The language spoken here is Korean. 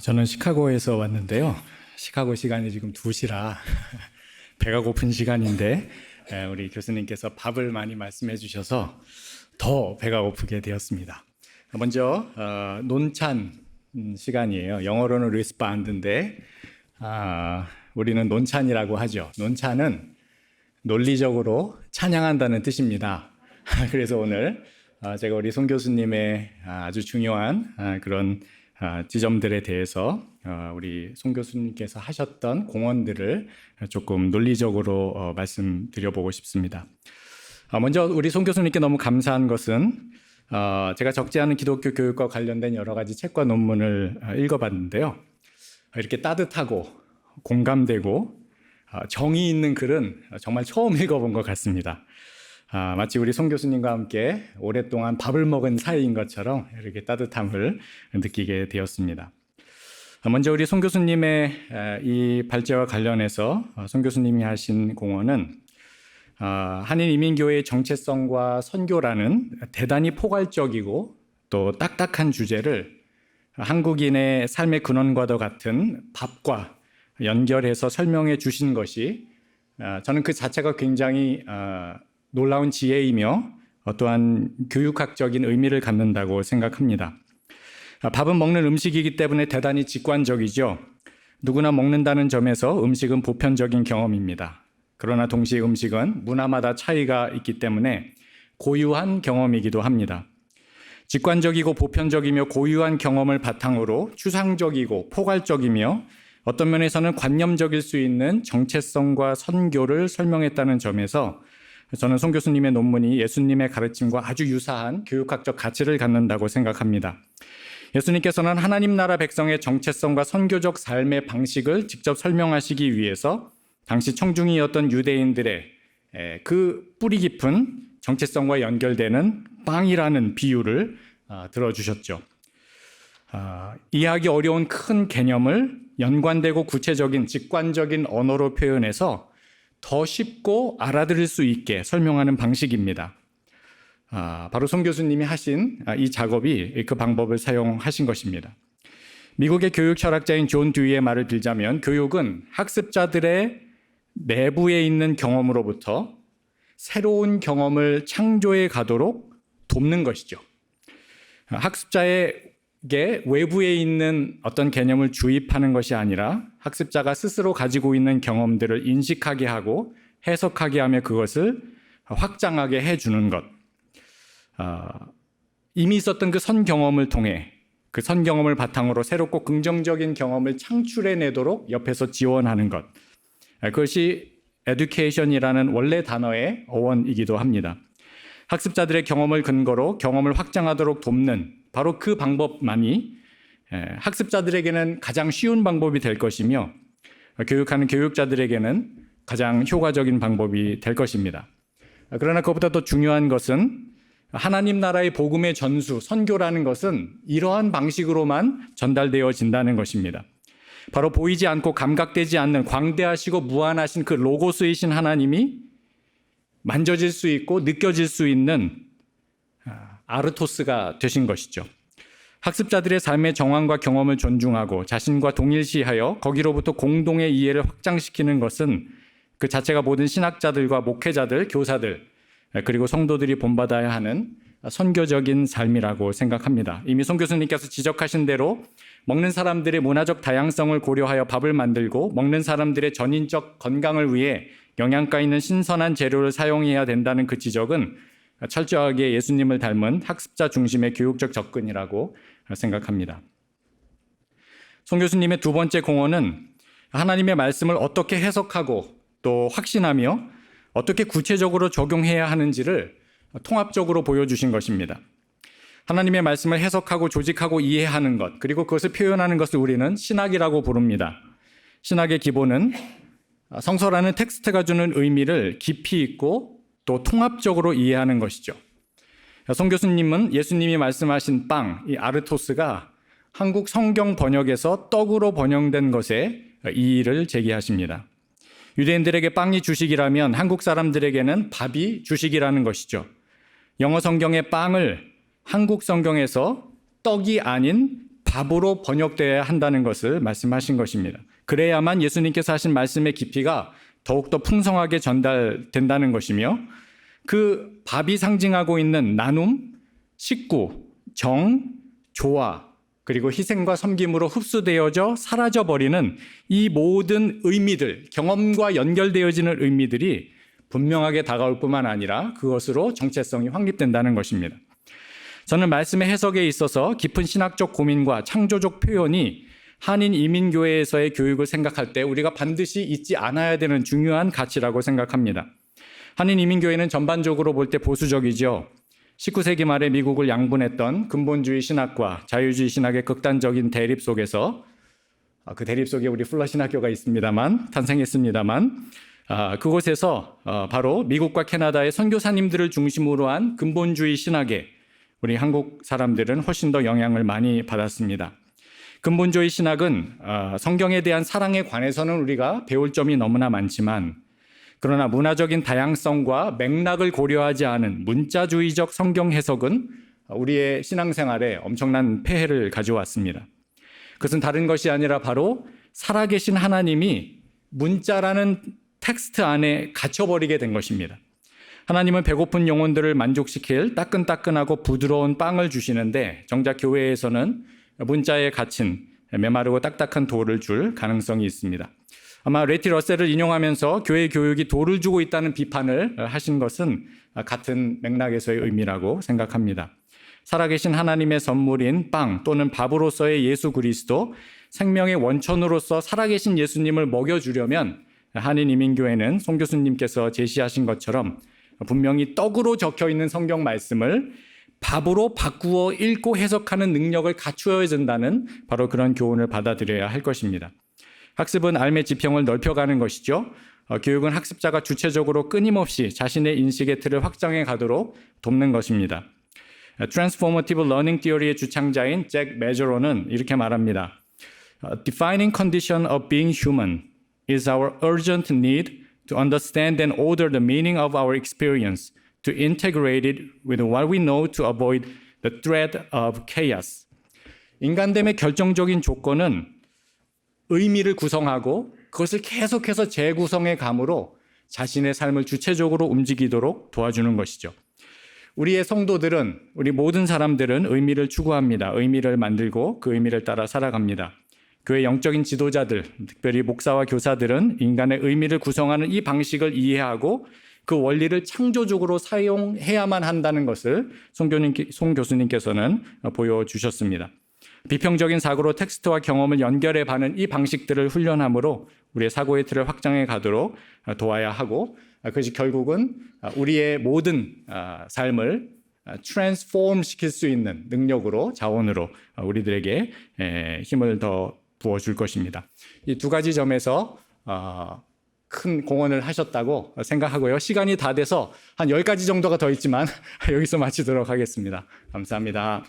저는 시카고에서 왔는데요. 시카고 시간이 지금 2시라 배가 고픈 시간인데 우리 교수님께서 밥을 많이 말씀해 주셔서 더 배가 고프게 되었습니다. 먼저 논찬 시간이에요. 영어로는 리스반드인데 우리는 논찬이라고 하죠. 논찬은 논리적으로 찬양한다는 뜻입니다. 그래서 오늘 제가 우리 송 교수님의 아주 중요한 그런 지점들에 대해서 우리 송 교수님께서 하셨던 공헌들을 조금 논리적으로 말씀드려보고 싶습니다. 먼저 우리 송 교수님께 너무 감사한 것은 제가 적지 않은 기독교 교육과 관련된 여러 가지 책과 논문을 읽어봤는데요. 이렇게 따뜻하고 공감되고 정이 있는 글은 정말 처음 읽어본 것 같습니다. 마치 우리 송 교수님과 함께 오랫동안 밥을 먹은 사이인 것처럼 이렇게 따뜻함을 느끼게 되었습니다. 먼저 우리 송 교수님의 이 발제와 관련해서 송 교수님이 하신 공헌은 한인이민교회의 정체성과 선교라는 대단히 포괄적이고 또 딱딱한 주제를 한국인의 삶의 근원과도 같은 밥과 연결해서 설명해 주신 것이 저는 그 자체가 굉장히 놀라운 지혜이며 어떠한 교육학적인 의미를 갖는다고 생각합니다. 밥은 먹는 음식이기 때문에 대단히 직관적이죠. 누구나 먹는다는 점에서 음식은 보편적인 경험입니다. 그러나 동시에 음식은 문화마다 차이가 있기 때문에 고유한 경험이기도 합니다. 직관적이고 보편적이며 고유한 경험을 바탕으로 추상적이고 포괄적이며 어떤 면에서는 관념적일 수 있는 정체성과 선교를 설명했다는 점에서 저는 송 교수님의 논문이 예수님의 가르침과 아주 유사한 교육학적 가치를 갖는다고 생각합니다. 예수님께서는 하나님 나라 백성의 정체성과 선교적 삶의 방식을 직접 설명하시기 위해서 당시 청중이었던 유대인들의 그 뿌리 깊은 정체성과 연결되는 빵이라는 비유를 들어주셨죠. 이해하기 어려운 큰 개념을 연관되고 구체적인 직관적인 언어로 표현해서 더 쉽고 알아들을 수 있게 설명하는 방식입니다. 바로 송 교수님이 하신 이 작업이 그 방법을 사용하신 것입니다. 미국의 교육 철학자인 존 듀이의 말을 빌자면 교육은 학습자들의 내부에 있는 경험으로부터 새로운 경험을 창조해 가도록 돕는 것이죠. 학습자에게 외부에 있는 어떤 개념을 주입하는 것이 아니라 학습자가 스스로 가지고 있는 경험들을 인식하게 하고 해석하게 하며 그것을 확장하게 해주는 것. 이미 있었던 그 선 경험을 통해 그 선 경험을 바탕으로 새롭고 긍정적인 경험을 창출해내도록 옆에서 지원하는 것. 그것이 education이라는 원래 단어의 어원이기도 합니다. 학습자들의 경험을 근거로 경험을 확장하도록 돕는 바로 그 방법만이 학습자들에게는 가장 쉬운 방법이 될 것이며 교육하는 교육자들에게는 가장 효과적인 방법이 될 것입니다. 그러나 그것보다 더 중요한 것은 하나님 나라의 복음의 전수, 선교라는 것은 이러한 방식으로만 전달되어진다는 것입니다. 바로 보이지 않고 감각되지 않는 광대하시고 무한하신 그 로고스이신 하나님이 만져질 수 있고 느껴질 수 있는 아르토스가 되신 것이죠. 학습자들의 삶의 정황과 경험을 존중하고 자신과 동일시하여 거기로부터 공동의 이해를 확장시키는 것은 그 자체가 모든 신학자들과 목회자들, 교사들 그리고 성도들이 본받아야 하는 선교적인 삶이라고 생각합니다. 이미 송 교수님께서 지적하신 대로 먹는 사람들의 문화적 다양성을 고려하여 밥을 만들고 먹는 사람들의 전인적 건강을 위해 영양가 있는 신선한 재료를 사용해야 된다는 그 지적은 철저하게 예수님을 닮은 학습자 중심의 교육적 접근이라고 생각합니다. 송 교수님의 두 번째 공헌은 하나님의 말씀을 어떻게 해석하고 또 확신하며 어떻게 구체적으로 적용해야 하는지를 통합적으로 보여주신 것입니다. 하나님의 말씀을 해석하고 조직하고 이해하는 것, 그리고 그것을 표현하는 것을 우리는 신학이라고 부릅니다. 신학의 기본은 성서라는 텍스트가 주는 의미를 깊이 있고 또 통합적으로 이해하는 것이죠. 송 교수님은 예수님이 말씀하신 빵, 이 아르토스가 한국 성경 번역에서 떡으로 번역된 것에 이의를 제기하십니다. 유대인들에게 빵이 주식이라면 한국 사람들에게는 밥이 주식이라는 것이죠. 영어 성경의 빵을 한국 성경에서 떡이 아닌 밥으로 번역되어야 한다는 것을 말씀하신 것입니다. 그래야만 예수님께서 하신 말씀의 깊이가 더욱더 풍성하게 전달된다는 것이며 그 밥이 상징하고 있는 나눔, 식구, 정, 조화, 그리고 희생과 섬김으로 흡수되어져 사라져버리는 이 모든 의미들, 경험과 연결되어지는 의미들이 분명하게 다가올 뿐만 아니라 그것으로 정체성이 확립된다는 것입니다. 저는 말씀의 해석에 있어서 깊은 신학적 고민과 창조적 표현이 한인 이민교회에서의 교육을 생각할 때 우리가 반드시 잊지 않아야 되는 중요한 가치라고 생각합니다. 한인 이민교회는 전반적으로 볼 때 보수적이죠. 19세기 말에 미국을 양분했던 근본주의 신학과 자유주의 신학의 극단적인 대립 속에서 그 대립 속에 우리 플러 신학교가 있습니다만 탄생했습니다만 그곳에서 바로 미국과 캐나다의 선교사님들을 중심으로 한 근본주의 신학에 우리 한국 사람들은 훨씬 더 영향을 많이 받았습니다. 근본주의 신학은 성경에 대한 사랑에 관해서는 우리가 배울 점이 너무나 많지만 그러나 문화적인 다양성과 맥락을 고려하지 않은 문자주의적 성경 해석은 우리의 신앙생활에 엄청난 폐해를 가져왔습니다. 그것은 다른 것이 아니라 바로 살아계신 하나님이 문자라는 텍스트 안에 갇혀버리게 된 것입니다. 하나님은 배고픈 영혼들을 만족시킬 따끈따끈하고 부드러운 빵을 주시는데 정작 교회에서는 문자에 갇힌 메마르고 딱딱한 돌을 줄 가능성이 있습니다. 아마 레티 러셀을 인용하면서 교회 교육이 돌을 주고 있다는 비판을 하신 것은 같은 맥락에서의 의미라고 생각합니다. 살아계신 하나님의 선물인 빵 또는 밥으로서의 예수 그리스도, 생명의 원천으로서 살아계신 예수님을 먹여주려면 한인 이민교회는 송 교수님께서 제시하신 것처럼 분명히 떡으로 적혀있는 성경 말씀을 밥으로 바꾸어 읽고 해석하는 능력을 갖추어야 된다는 바로 그런 교훈을 받아들여야 할 것입니다. 학습은 삶의 지평을 넓혀가는 것이죠. 교육은 학습자가 주체적으로 끊임없이 자신의 인식의 틀을 확장해 가도록 돕는 것입니다. Transformative Learning Theory의 주창자인 잭 메저로는 이렇게 말합니다. Defining condition of being human is our urgent need to understand and order the meaning of our experience, to integrate it with what we know to avoid the threat of chaos. 인간됨의 결정적인 조건은 의미를 구성하고 그것을 계속해서 재구성해 감으로 자신의 삶을 주체적으로 움직이도록 도와주는 것이죠. 우리의 성도들은, 우리 모든 사람들은 의미를 추구합니다. 의미를 만들고 그 의미를 따라 살아갑니다. 교회 영적인 지도자들, 특별히 목사와 교사들은 인간의 의미를 구성하는 이 방식을 이해하고 그 원리를 창조적으로 사용해야만 한다는 것을 송 교수님께서는 보여주셨습니다. 비평적인 사고로 텍스트와 경험을 연결해 가는 이 방식들을 훈련함으로 우리의 사고의 틀을 확장해 가도록 도와야 하고 그것이 결국은 우리의 모든 삶을 트랜스폼 시킬 수 있는 능력으로, 자원으로 우리들에게 힘을 더 부어줄 것입니다. 이 두 가지 점에서 큰 공헌을 하셨다고 생각하고요. 시간이 다 돼서 한 10가지 정도가 더 있지만 여기서 마치도록 하겠습니다. 감사합니다.